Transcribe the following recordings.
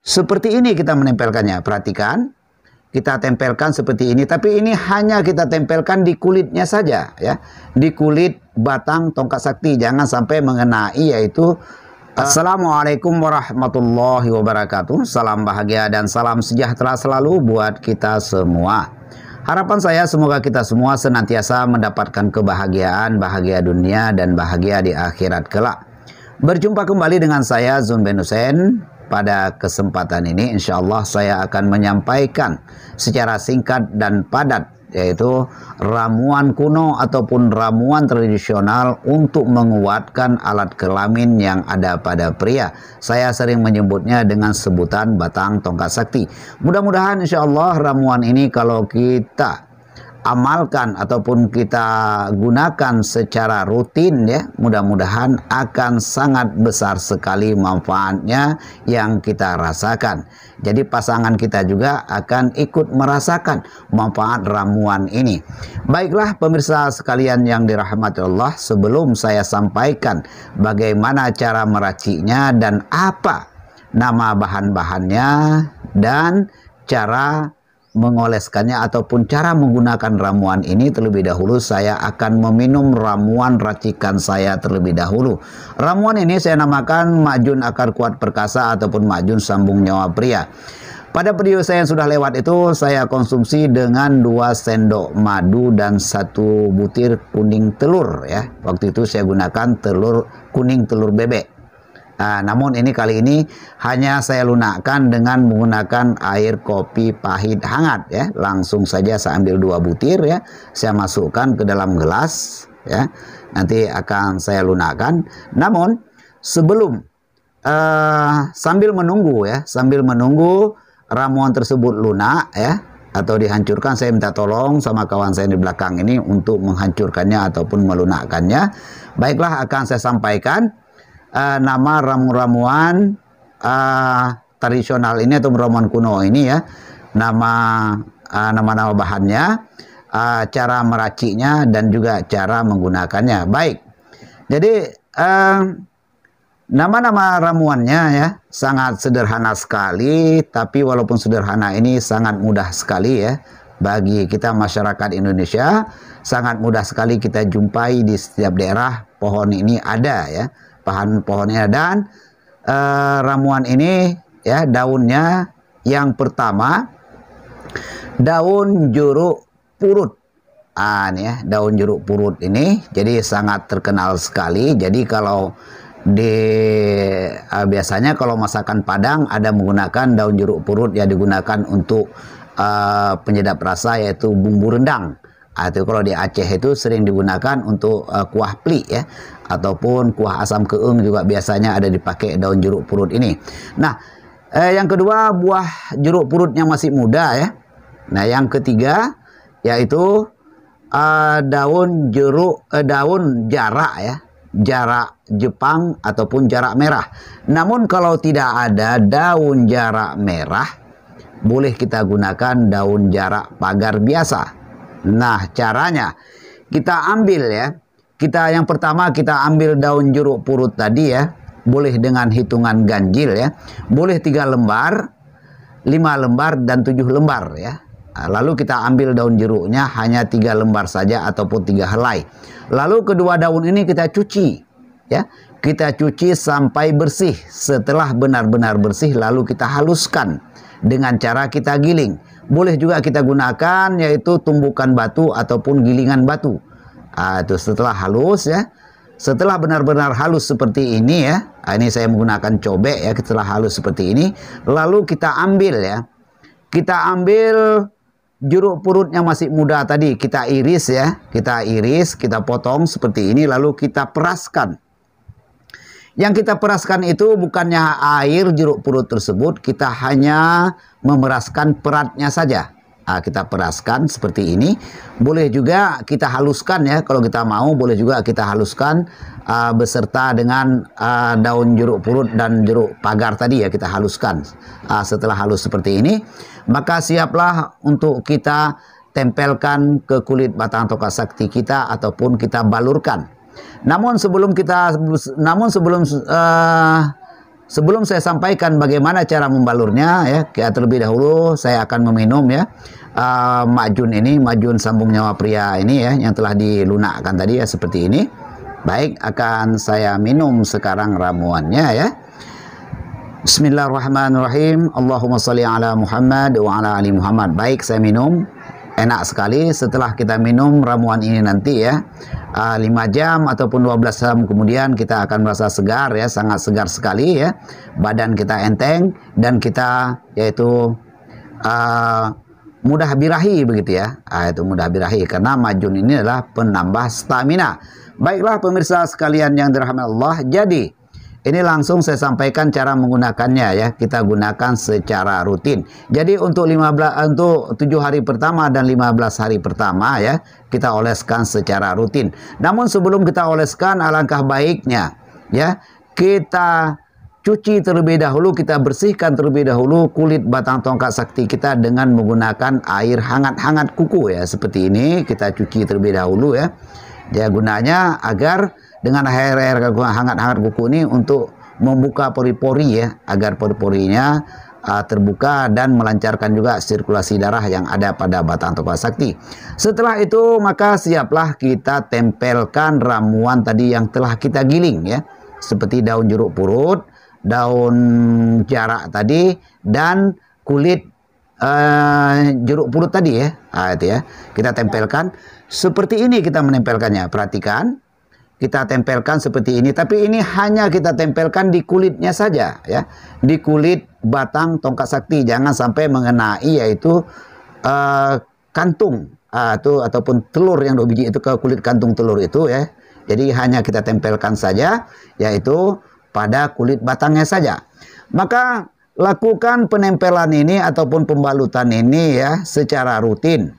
Seperti ini kita menempelkannya. Perhatikan, kita tempelkan seperti ini. Tapi ini hanya kita tempelkan di kulitnya saja, ya, di kulit batang tongkat sakti. Jangan sampai mengenai, yaitu Assalamualaikum warahmatullahi wabarakatuh. Salam bahagia dan salam sejahtera selalu buat kita semua. Harapan saya semoga kita semua senantiasa mendapatkan kebahagiaan, bahagia dunia dan bahagia di akhirat kelak. Berjumpa kembali dengan saya Zun Ben Hussein. Pada kesempatan ini insya Allah saya akan menyampaikan secara singkat dan padat, yaitu ramuan kuno ataupun ramuan tradisional untuk menguatkan alat kelamin yang ada pada pria. Saya sering menyebutnya dengan sebutan batang tongkat sakti. Mudah-mudahan insya Allah ramuan ini kalau kita amalkan ataupun kita gunakan secara rutin, ya, mudah-mudahan akan sangat besar sekali manfaatnya yang kita rasakan. Jadi pasangan kita juga akan ikut merasakan manfaat ramuan ini. Baiklah pemirsa sekalian yang dirahmati Allah, sebelum saya sampaikan bagaimana cara meraciknya dan apa nama bahan-bahannya dan cara mengoleskannya ataupun cara menggunakan ramuan ini, terlebih dahulu saya akan meminum ramuan racikan saya terlebih dahulu. Ramuan ini saya namakan Makjun Akar Kuat Perkasa ataupun Makjun Sambung Nyawa Pria. Pada video saya yang sudah lewat itu saya konsumsi dengan 2 sendok madu dan 1 butir kuning telur, ya. Waktu itu saya gunakan telur kuning, telur bebek. Namun ini kali ini hanya saya lunakkan dengan menggunakan air kopi pahit hangat, ya. Langsung saja saya ambil 2 butir, ya. Saya masukkan ke dalam gelas, ya. Nanti akan saya lunakkan. Namun sebelum sambil menunggu, ya, sambil menunggu ramuan tersebut lunak, ya, atau dihancurkan, saya minta tolong sama kawan saya di belakang ini untuk menghancurkannya ataupun melunakkannya. Baiklah, akan saya sampaikan nama ramuan tradisional ini atau ramuan kuno ini, ya. Nama bahannya, cara meraciknya dan juga cara menggunakannya. Baik. Jadi nama-nama ramuannya, ya, sangat sederhana sekali, tapi walaupun sederhana ini sangat mudah sekali, ya, bagi kita masyarakat Indonesia. Sangat mudah sekali kita jumpai di setiap daerah pohon ini ada, ya. Pohonnya dan ramuan ini, ya, daunnya yang pertama daun jeruk purut. Ini, ya, daun jeruk purut ini jadi sangat terkenal sekali. Jadi kalau biasanya kalau masakan Padang ada menggunakan daun jeruk purut yang digunakan untuk penyedap rasa, yaitu bumbu rendang. Itu kalau di Aceh itu sering digunakan untuk kuah pli, ya, ataupun kuah asam keung juga biasanya ada dipakai daun jeruk purut ini. Nah, yang kedua buah jeruk purutnya masih muda, ya. Nah, yang ketiga yaitu daun jarak, ya, jarak Jepang ataupun jarak merah. Namun kalau tidak ada daun jarak merah, boleh kita gunakan daun jarak pagar biasa. Nah, caranya kita ambil, ya, yang pertama kita ambil daun jeruk purut tadi, ya, boleh dengan hitungan ganjil, ya, boleh 3 lembar, 5 lembar dan 7 lembar, ya. Lalu kita ambil daun jeruknya hanya 3 lembar saja ataupun 3 helai. Lalu kedua daun ini kita cuci, ya, kita cuci sampai bersih. Setelah benar-benar bersih lalu kita haluskan dengan cara kita giling. Boleh juga kita gunakan yaitu tumbukan batu ataupun gilingan batu. Itu setelah halus, ya, setelah benar-benar halus seperti ini, ya. Ini saya menggunakan cobek, ya, setelah halus seperti ini. Lalu kita ambil, ya, kita ambil jeruk purut yang masih muda tadi, kita iris, ya, kita iris, kita potong seperti ini, lalu kita peraskan. Yang kita peraskan itu bukannya air jeruk purut tersebut, kita hanya memeraskan peratnya saja. Kita peraskan seperti ini. Boleh juga kita haluskan, ya, kalau kita mau boleh juga kita haluskan beserta dengan daun jeruk purut dan jeruk pagar tadi, ya, kita haluskan. Setelah halus seperti ini, maka siaplah untuk kita tempelkan ke kulit batang tongkat sakti kita ataupun kita balurkan. Namun sebelum sebelum saya sampaikan bagaimana cara membalurnya ya, terlebih dahulu saya akan meminum ya majun ini, majun sambung nyawa pria ini ya, yang telah dilunakkan tadi ya seperti ini. Baik, akan saya minum sekarang ramuannya ya. Bismillahirrahmanirrahim. Allahumma sholli ala Muhammad wa ala ali Muhammad. Baik, saya minum. Enak sekali. Setelah kita minum ramuan ini nanti ya, 5 jam ataupun 12 jam kemudian kita akan merasa segar ya, sangat segar sekali ya. Badan kita enteng dan kita yaitu mudah birahi begitu ya. Itu mudah birahi karena majun ini adalah penambah stamina. Baiklah pemirsa sekalian yang dirahmati Allah, jadi ini langsung saya sampaikan cara menggunakannya ya. Kita gunakan secara rutin. Jadi untuk 7 hari pertama dan 15 hari pertama ya, kita oleskan secara rutin. Namun sebelum kita oleskan, alangkah baiknya ya, kita cuci terlebih dahulu, kita bersihkan terlebih dahulu kulit batang tongkat sakti kita dengan menggunakan air hangat-hangat kuku ya. Seperti ini kita cuci terlebih dahulu ya. Ya, gunanya agar dengan air hangat-hangat kuku ini untuk membuka pori-pori ya, agar pori-porinya terbuka dan melancarkan juga sirkulasi darah yang ada pada batang tongkat sakti. Setelah itu maka siaplah kita tempelkan ramuan tadi yang telah kita giling ya, seperti daun jeruk purut, daun jarak tadi, dan kulit jeruk purut tadi ya. Itu ya, kita tempelkan seperti ini, kita menempelkannya. Perhatikan, kita tempelkan seperti ini, tapi ini hanya kita tempelkan di kulitnya saja ya, di kulit batang tongkat sakti, jangan sampai mengenai yaitu kantung ataupun telur yang 2 biji itu, ke kulit kantung telur itu ya. Jadi hanya kita tempelkan saja yaitu pada kulit batangnya saja. Maka lakukan penempelan ini ataupun pembalutan ini ya secara rutin.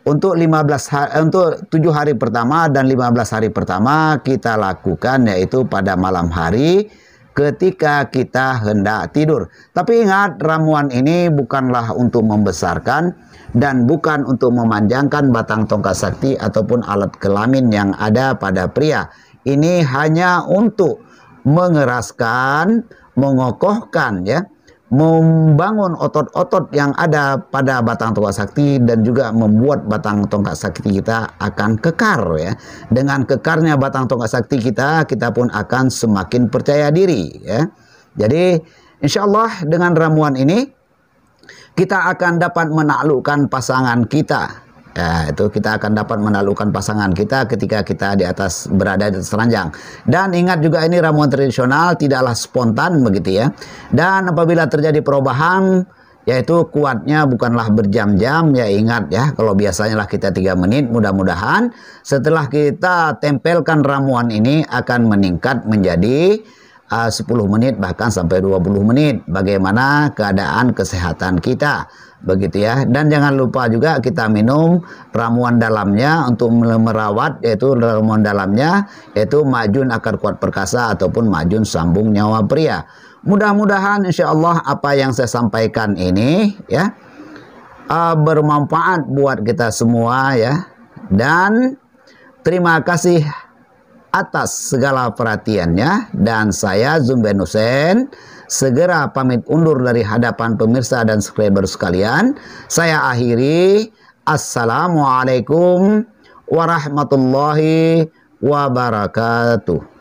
Untuk 7 hari pertama dan 15 hari pertama kita lakukan yaitu pada malam hari ketika kita hendak tidur. Tapi ingat, ramuan ini bukanlah untuk membesarkan dan bukan untuk memanjangkan batang tongkat sakti ataupun alat kelamin yang ada pada pria. Ini hanya untuk mengeraskan, mengokohkan ya, membangun otot-otot yang ada pada batang tongkat sakti dan juga membuat batang tongkat sakti kita akan kekar ya. Dengan kekarnya batang tongkat sakti kita pun akan semakin percaya diri ya. Jadi insya Allah dengan ramuan ini kita akan dapat menaklukkan pasangan kita. Ya, itu kita akan dapat menaklukkan pasangan kita ketika kita berada di atas ranjang. Dan ingat juga ini ramuan tradisional, tidaklah spontan begitu ya. Dan apabila terjadi perubahan, yaitu kuatnya bukanlah berjam-jam ya, ingat ya, kalau biasanya lah kita 3 menit, mudah-mudahan setelah kita tempelkan ramuan ini akan meningkat menjadi 10 menit bahkan sampai 20 menit. Bagaimana keadaan kesehatan kita begitu ya. Dan jangan lupa juga kita minum ramuan dalamnya untuk merawat, yaitu ramuan dalamnya yaitu majun akar kuat perkasa ataupun majun sambung nyawa pria. Mudah-mudahan insya Allah apa yang saya sampaikan ini ya bermanfaat buat kita semua ya. Dan terima kasih atas segala perhatiannya, dan saya Zumben Hussein segera pamit undur dari hadapan pemirsa dan subscriber sekalian. Saya akhiri, assalamualaikum warahmatullahi wabarakatuh.